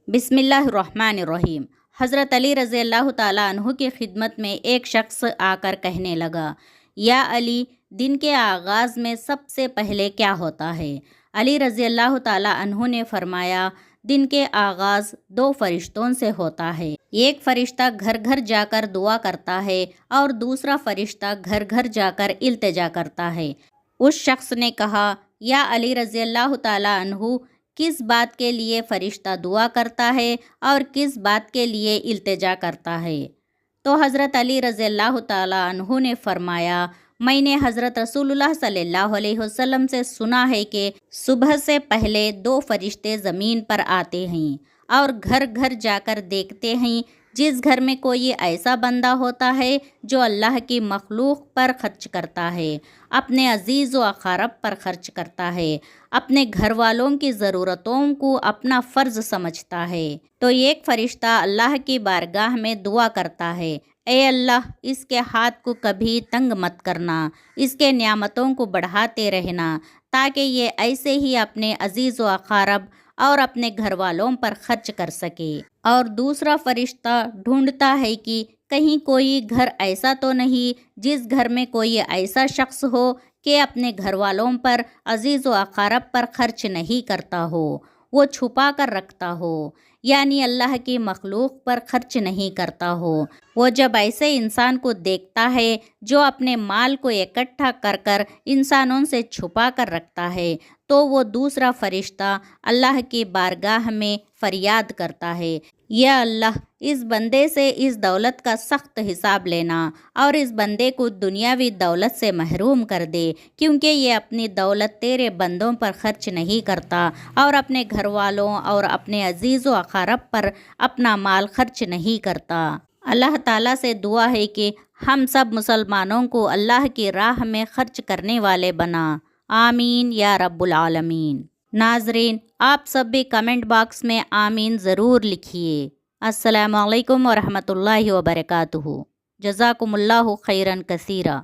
بسم اللہ الرحمن الرحیم۔ حضرت علی رضی اللہ تعالیٰ عنہ کی خدمت میں ایک شخص آ کر کہنے لگا، یا علی، دن کے آغاز میں سب سے پہلے کیا ہوتا ہے؟ علی رضی اللہ تعالیٰ عنہ نے فرمایا، دن کے آغاز دو فرشتوں سے ہوتا ہے، ایک فرشتہ گھر گھر جا کر دعا کرتا ہے اور دوسرا فرشتہ گھر گھر جا کر التجا کرتا ہے۔ اس شخص نے کہا، یا علی رضی اللہ تعالیٰ عنہ، کس بات کے لیے فرشتہ دعا کرتا ہے اور کس بات کے لیے التجا کرتا ہے؟ تو حضرت علی رضی اللہ تعالیٰ عنہ نے فرمایا، میں نے حضرت رسول اللہ صلی اللہ علیہ وسلم سے سنا ہے کہ صبح سے پہلے دو فرشتے زمین پر آتے ہیں اور گھر گھر جا کر دیکھتے ہیں، جس گھر میں کوئی ایسا بندہ ہوتا ہے جو اللہ کی مخلوق پر خرچ کرتا ہے، اپنے عزیز و اقارب پر خرچ کرتا ہے، اپنے گھر والوں کی ضرورتوں کو اپنا فرض سمجھتا ہے، تو ایک فرشتہ اللہ کی بارگاہ میں دعا کرتا ہے، اے اللہ، اس کے ہاتھ کو کبھی تنگ مت کرنا، اس کے نعمتوں کو بڑھاتے رہنا، تاکہ یہ ایسے ہی اپنے عزیز و اقارب اور اپنے گھر والوں پر خرچ کر سکے۔ اور دوسرا فرشتہ ڈھونڈتا ہے کہ کہیں کوئی گھر ایسا تو نہیں جس گھر میں کوئی ایسا شخص ہو کہ اپنے گھر والوں پر، عزیز و اقارب پر خرچ نہیں کرتا ہو، وہ چھپا کر رکھتا ہو، یعنی اللہ کی مخلوق پر خرچ نہیں کرتا ہو۔ وہ جب ایسے انسان کو دیکھتا ہے جو اپنے مال کو اکٹھا کر کر انسانوں سے چھپا کر رکھتا ہے، تو وہ دوسرا فرشتہ اللہ کی بارگاہ میں فریاد کرتا ہے، یا اللہ، اس بندے سے اس دولت کا سخت حساب لینا اور اس بندے کو دنیاوی دولت سے محروم کر دے، کیونکہ یہ اپنی دولت تیرے بندوں پر خرچ نہیں کرتا اور اپنے گھر والوں اور اپنے عزیز و اقارب پر اپنا مال خرچ نہیں کرتا۔ اللہ تعالیٰ سے دعا ہے کہ ہم سب مسلمانوں کو اللہ کی راہ میں خرچ کرنے والے بنا، آمین یا رب العالمین۔ ناظرین، آپ سب بھی کمنٹ باکس میں آمین ضرور لکھیے۔ السلام علیکم ورحمۃ اللہ وبرکاتہ۔ جزاکم اللہ خیراً کثیرا۔